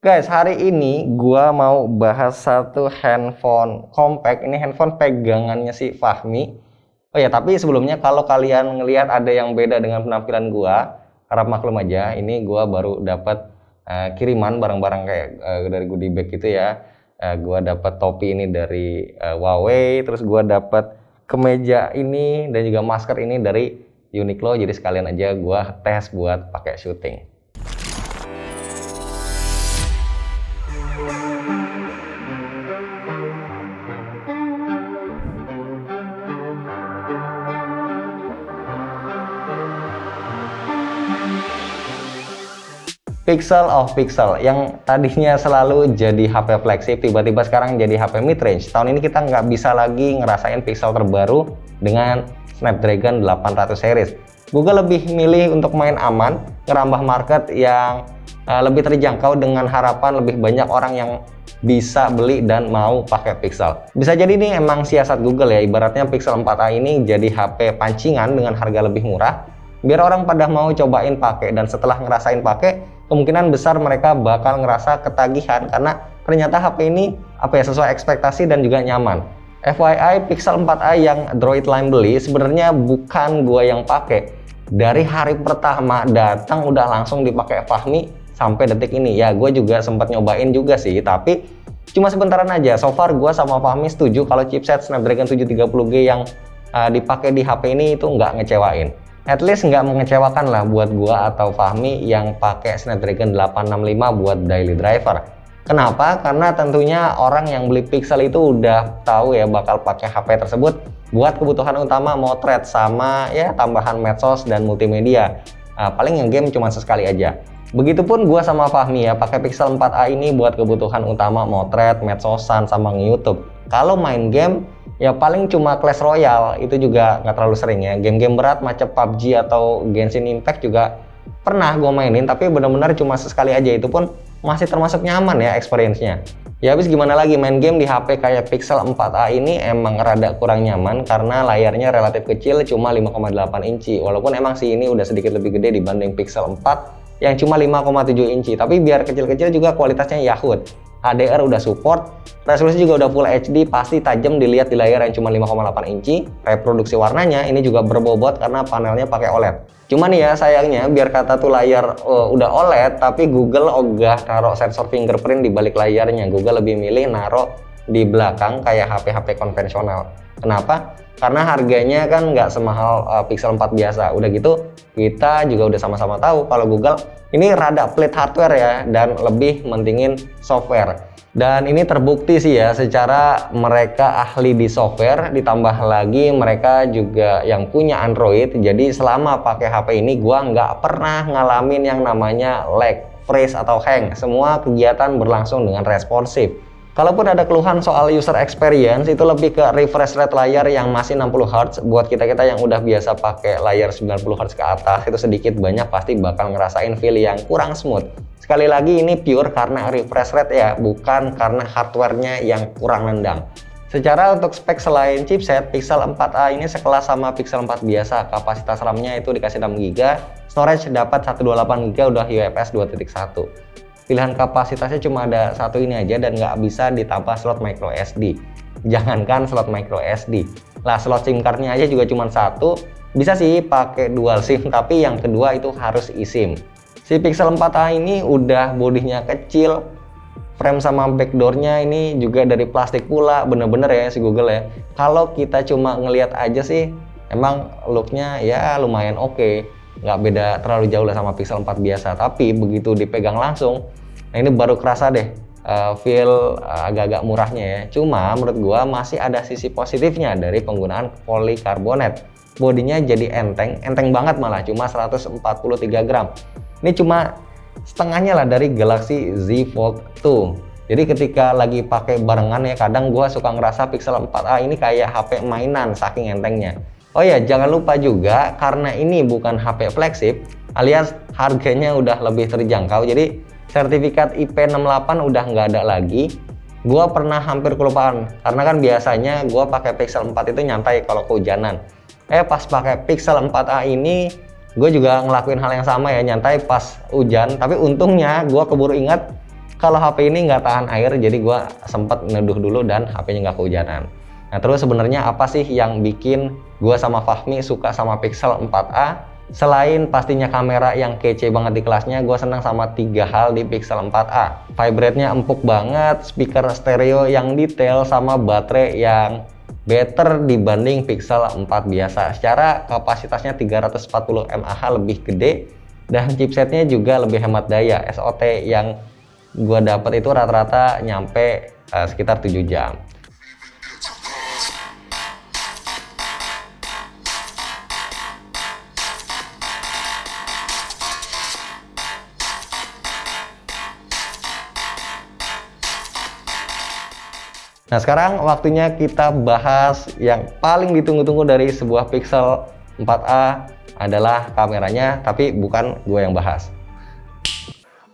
Guys, hari ini gua mau bahas satu handphone compact. Ini handphone pegangannya si Fahmi. Oh ya, tapi sebelumnya kalau kalian ngelihat ada yang beda dengan penampilan gua, harap maklum aja. Ini gua baru dapat kiriman barang-barang kayak dari goodie bag gitu ya. Gua dapat topi ini dari Huawei, terus gua dapat kemeja ini dan juga masker ini dari Uniqlo. Jadi sekalian aja gua tes buat pakai syuting. Pixel of Pixel yang tadinya selalu jadi HP flagship, tiba-tiba sekarang jadi HP mid-range. Tahun ini kita nggak bisa lagi ngerasain Pixel terbaru dengan Snapdragon 800 series. Google lebih milih untuk main aman, ngerambah market yang lebih terjangkau dengan harapan lebih banyak orang yang bisa beli dan mau pakai Pixel. Bisa jadi ini emang siasat Google ya, ibaratnya Pixel 4a ini jadi HP pancingan dengan harga lebih murah, biar orang pada mau cobain pakai, dan setelah ngerasain pakai, kemungkinan besar mereka bakal ngerasa ketagihan karena ternyata HP ini sesuai ekspektasi dan juga nyaman. FYI, Pixel 4a yang Droid Line beli sebenarnya bukan gua yang pakai. Dari hari pertama datang udah langsung dipakai Fahmi sampai detik ini. Ya, gue juga sempat nyobain juga sih, tapi cuma sebentaran aja. So far gua sama Fahmi setuju kalau chipset Snapdragon 730G yang dipakai di HP ini itu nggak ngecewain. At least nggak mengecewakan lah buat gua atau Fahmi yang pakai Snapdragon 865 buat daily driver. Kenapa? Karena tentunya orang yang beli Pixel itu udah tahu ya bakal pakai HP tersebut buat kebutuhan utama motret sama ya tambahan medsos dan multimedia. Paling yang game cuma sesekali aja. Begitupun gua sama Fahmi ya pakai Pixel 4a ini buat kebutuhan utama motret, medsosan sama nge-YouTube. Kalau main game ya paling cuma Clash Royale, itu juga nggak terlalu sering ya. Game-game berat macam PUBG atau Genshin Impact juga pernah gue mainin, tapi benar-benar cuma sesekali aja, itu pun masih termasuk nyaman ya experience-nya. Ya habis gimana lagi, main game di HP kayak Pixel 4a ini emang rada kurang nyaman karena layarnya relatif kecil, cuma 5,8 inci. Walaupun emang sih ini udah sedikit lebih gede dibanding Pixel 4 yang cuma 5,7 inci, tapi biar kecil-kecil juga kualitasnya Yahoo. HDR udah support, resolusi juga udah Full HD, pasti tajam dilihat di layar yang cuma 5,8 inci. Reproduksi warnanya ini juga berbobot karena panelnya pakai OLED. Cuman ya sayangnya biar kata tuh layar udah OLED, tapi Google ogah naruh sensor fingerprint di balik layarnya. Google lebih milih naruh di belakang kayak HP-HP konvensional. Kenapa? Karena harganya kan nggak semahal Pixel 4 biasa. Udah gitu kita juga udah sama-sama tahu kalau Google ini rada pelit hardware ya dan lebih mentingin software. Dan ini terbukti sih ya, secara mereka ahli di software, ditambah lagi mereka juga yang punya Android. Jadi selama pakai HP ini gua nggak pernah ngalamin yang namanya lag, freeze atau hang. Semua kegiatan berlangsung dengan responsif. Kalaupun ada keluhan soal user experience, itu lebih ke refresh rate layar yang masih 60Hz. Buat kita-kita yang udah biasa pakai layar 90Hz ke atas, itu sedikit banyak pasti bakal ngerasain feel yang kurang smooth. Sekali lagi ini pure karena refresh rate ya, bukan karena hardware-nya yang kurang nendang. Secara untuk spek selain chipset, Pixel 4a ini sekelas sama Pixel 4 biasa. Kapasitas RAM-nya itu dikasih 6GB, storage dapat 128GB udah UFS 2.1. Pilihan kapasitasnya cuma ada satu ini aja dan nggak bisa ditambah slot micro SD. Jangankan slot micro SD, lah slot SIM cardnya aja juga cuma satu. Bisa sih pakai dual SIM, tapi yang kedua itu harus eSIM. Si Pixel 4a ini udah bodinya kecil, frame sama backdoornya ini juga dari plastik pula, bener-bener ya si Google ya. Kalau kita cuma ngelihat aja sih, emang looknya ya lumayan oke. Nggak beda terlalu jauh lah sama Pixel 4 biasa, tapi begitu dipegang langsung, nah ini baru kerasa deh feel agak-agak murahnya ya. Cuma menurut gua masih ada sisi positifnya dari penggunaan polikarbonat. Bodinya jadi enteng banget malah, cuma 143 gram. Ini cuma setengahnya lah dari Galaxy Z Fold 2. Jadi ketika lagi pakai barengan ya, kadang gua suka ngerasa Pixel 4a ini kayak HP mainan saking entengnya. Oh ya, jangan lupa juga karena ini bukan HP flagship alias harganya udah lebih terjangkau, jadi sertifikat IP68 udah nggak ada lagi. Gua pernah hampir kelupaan karena kan biasanya gua pakai Pixel 4 itu nyantai kalau kehujanan. Pas pakai Pixel 4a ini gue juga ngelakuin hal yang sama ya, nyantai pas hujan. Tapi untungnya gue keburu ingat kalau HP ini nggak tahan air, jadi gua sempet neduh dulu dan HP-nya nggak kehujanan. Nah terus sebenarnya apa sih yang bikin gua sama Fahmi suka sama Pixel 4a? Selain pastinya kamera yang kece banget di kelasnya, gue senang sama 3 hal di Pixel 4a. Vibrate-nya empuk banget, speaker stereo yang detail, sama baterai yang better dibanding Pixel 4 biasa. Secara kapasitasnya 340 mAh lebih gede, dan chipsetnya juga lebih hemat daya. SOT yang gue dapat itu rata-rata nyampe sekitar 7 jam. Nah sekarang waktunya kita bahas yang paling ditunggu-tunggu dari sebuah Pixel 4a adalah kameranya, tapi bukan gue yang bahas.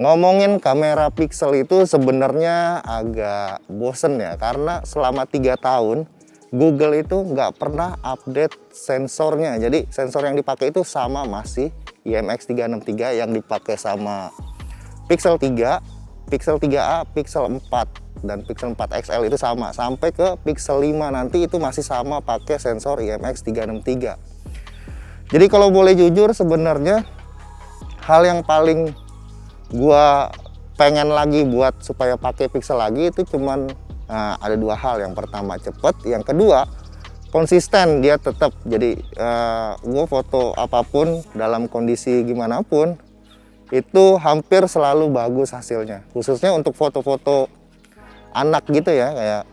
Ngomongin kamera Pixel itu sebenarnya agak bosen ya, karena selama 3 tahun Google itu nggak pernah update sensornya. Jadi sensor yang dipakai itu sama, masih IMX363 yang dipakai sama Pixel 3, Pixel 3a, Pixel 4 dan Pixel 4 XL itu sama, sampai ke Pixel 5 nanti itu masih sama pakai sensor IMX363. Jadi kalau boleh jujur, sebenarnya hal yang paling gua pengen lagi buat supaya pakai Pixel lagi itu cuman ada 2 hal. Yang pertama cepet, yang kedua konsisten, dia tetap. Jadi gua foto apapun dalam kondisi gimana pun itu hampir selalu bagus hasilnya, khususnya untuk foto-foto anak gitu ya, kayak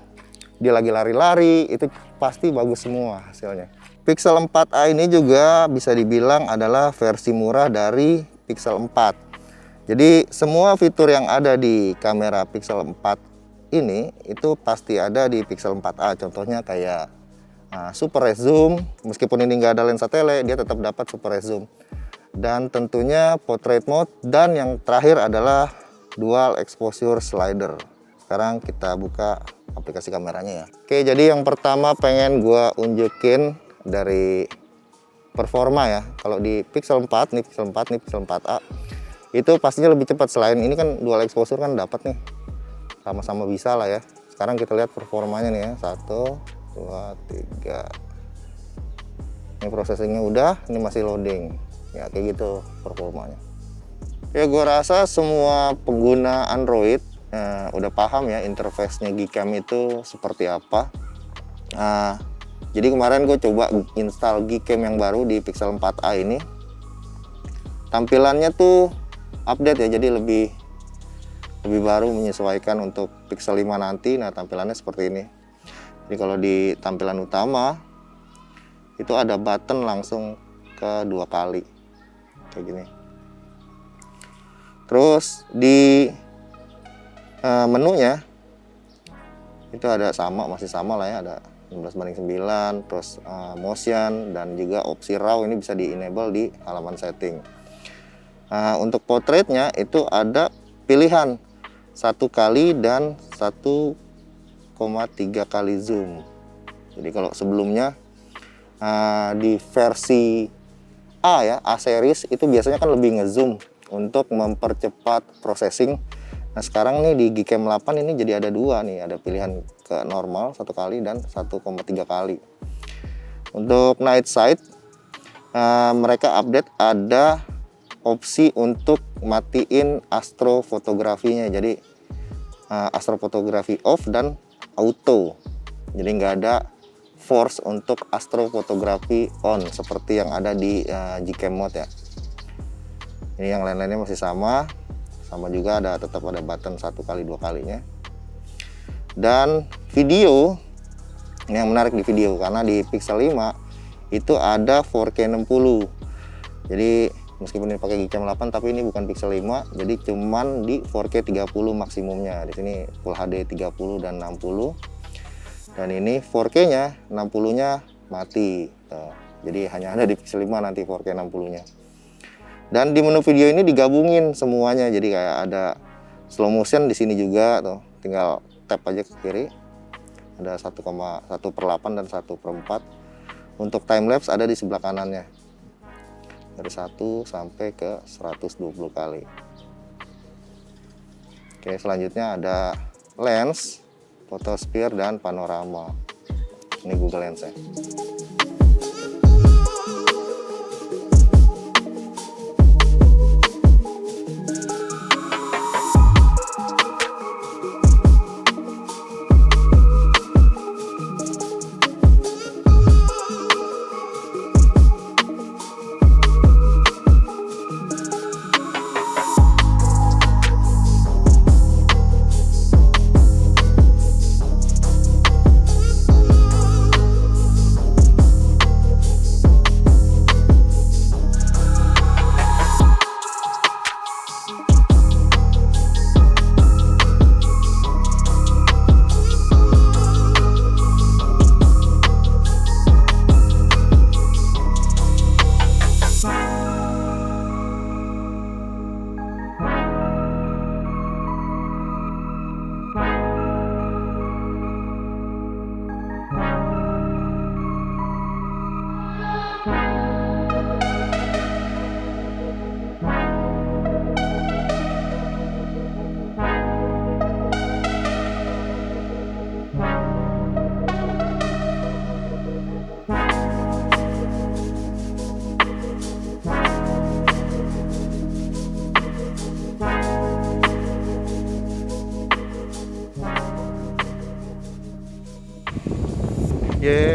dia lagi lari-lari itu pasti bagus semua hasilnya. Pixel 4a ini juga bisa dibilang adalah versi murah dari Pixel 4. Jadi semua fitur yang ada di kamera Pixel 4 ini itu pasti ada di Pixel 4a. Contohnya kayak super res zoom, meskipun ini nggak ada lensa tele, dia tetap dapat super res zoom. Dan tentunya portrait mode, dan yang terakhir adalah dual exposure slider. Sekarang kita buka aplikasi kameranya ya. Oke, jadi yang pertama pengen gua unjukin dari performa ya. Kalau di Pixel 4, nih Pixel 4, nih Pixel 4a, itu pastinya lebih cepat. Selain ini kan dual exposure kan dapat nih, sama-sama bisa lah ya. Sekarang kita lihat performanya nih ya, 1, 2, 3. Ini processingnya udah, ini masih loading ya, kayak gitu performanya. Ya gua rasa semua pengguna Android udah paham ya interface-nya Gcam itu seperti apa. Jadi kemarin gue coba install Gcam yang baru di Pixel 4a ini. Tampilannya tuh update ya, jadi lebih baru, menyesuaikan untuk Pixel 5 nanti. Nah tampilannya seperti ini. Jadi kalau di tampilan utama itu ada button langsung ke 2 kali kayak gini. Terus di menunya itu ada masih sama lah ya, ada 16:9, terus motion dan juga opsi RAW ini bisa di enable di halaman setting. Untuk portraitnya itu ada pilihan 1 kali dan 1,3 kali zoom. Jadi kalau sebelumnya di versi A ya, A series itu biasanya kan lebih ngezoom untuk mempercepat processing. Nah sekarang nih di Gcam 8 ini jadi ada 2 nih, ada pilihan ke normal 1 kali dan 1,3 kali. Untuk night sight mereka update ada opsi untuk matiin astrofotografinya. Jadi astrofotografi off dan auto. Jadi nggak ada force untuk astrofotografi on seperti yang ada di Gcam mode ya. Ini yang lain-lainnya masih sama juga, tetap ada button 1 kali 2 kalinya. Dan video, ini yang menarik di video, karena di Pixel 5 itu ada 4K 60. Jadi meskipun ini pakai Gcam 8 tapi ini bukan Pixel 5, jadi cuman di 4K 30 maksimumnya. Di sini Full HD 30 dan 60. Dan ini 4K-nya 60-nya mati. Jadi hanya ada di Pixel 5 nanti 4K 60-nya. Dan di menu video ini digabungin semuanya, jadi kayak ada slow motion di sini juga tuh, tinggal tap aja ke kiri. Ada 1,1/8 dan 1/4. Untuk time lapse ada di sebelah kanannya, dari 1 sampai ke 120 kali. Oke, selanjutnya ada lens, photosphere, dan panorama. Ini Google Lens ya.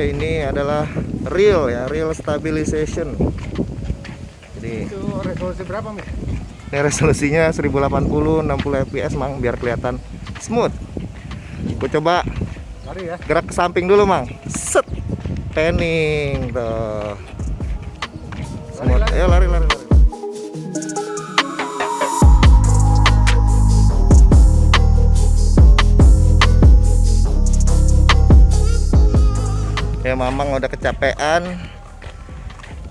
Ini adalah real ya, real stabilization. Jadi Itu resolusi berapa, Mi? ini resolusinya 1080 60 fps Mang, biar kelihatan smooth. Gue coba Lari ya. gerak ke samping dulu Mang. Set. Panning tuh. Smooth. Ayo lari. Ya Mamang udah kecapean.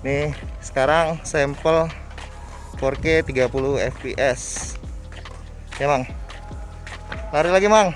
Nih sekarang sampel 4K 30 fps. Ya Mang. Lari lagi Mang.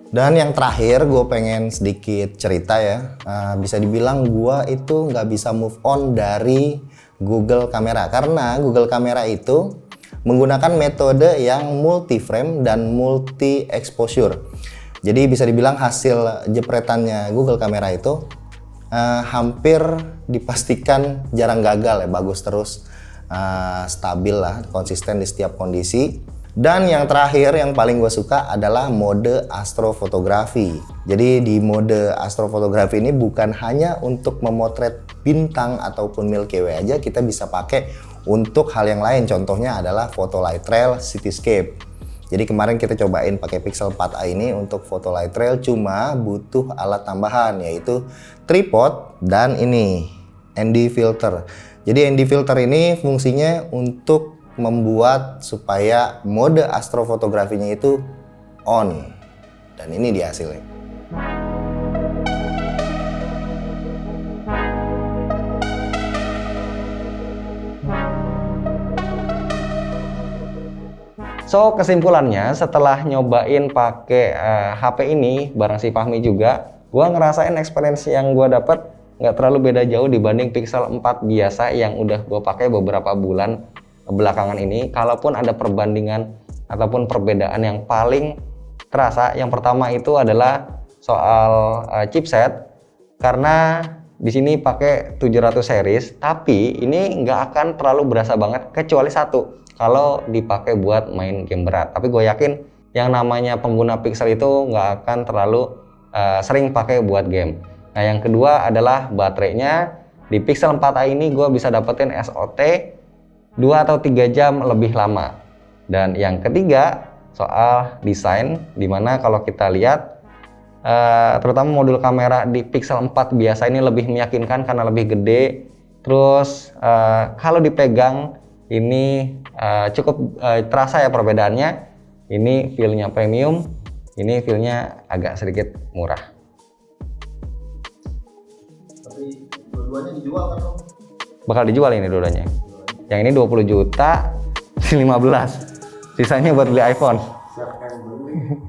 Dan yang terakhir gue pengen sedikit cerita ya. Bisa dibilang gue itu nggak bisa move on dari Google Kamera. Karena Google Kamera itu menggunakan metode yang multi frame dan multi exposure. Jadi bisa dibilang hasil jepretannya Google Kamera itu hampir dipastikan jarang gagal ya. Bagus terus, stabil lah, konsisten di setiap kondisi. Dan yang terakhir yang paling gue suka adalah mode astrofotografi. Jadi di mode astrofotografi ini bukan hanya untuk memotret bintang ataupun Milky Way aja, kita bisa pakai untuk hal yang lain. Contohnya adalah foto light trail, cityscape. Jadi kemarin kita cobain pakai Pixel 4a ini untuk foto light trail, cuma butuh alat tambahan yaitu tripod dan ini ND filter. Jadi ND filter ini fungsinya untuk membuat supaya mode astrofotografinya itu on, dan ini dia hasilnya. So kesimpulannya setelah nyobain pakai HP ini bareng si Fahmi juga, gua ngerasain experience yang gua dapat nggak terlalu beda jauh dibanding Pixel 4 biasa yang udah gua pakai beberapa bulan belakangan ini. Kalaupun ada perbandingan ataupun perbedaan yang paling terasa, yang pertama itu adalah soal chipset, karena di sini pakai 700 series, tapi ini nggak akan terlalu berasa banget kecuali satu, kalau dipakai buat main game berat. Tapi gue yakin yang namanya pengguna Pixel itu nggak akan terlalu sering pakai buat game. Nah yang kedua adalah baterainya. Di Pixel 4a ini gue bisa dapetin SOT 2 atau 3 jam lebih lama. Dan yang ketiga soal desain, dimana kalau kita lihat terutama modul kamera di Pixel 4 biasa ini lebih meyakinkan karena lebih gede. Terus kalau dipegang ini cukup terasa ya perbedaannya. Ini feel-nya premium, ini feel-nya agak sedikit murah. Tapi dua-duanya dijual kan Om? Bakal dijual ini dua-duanya. Yang ini 20 juta, 15. Sisanya buat beli iPhone. Siapa yang beli?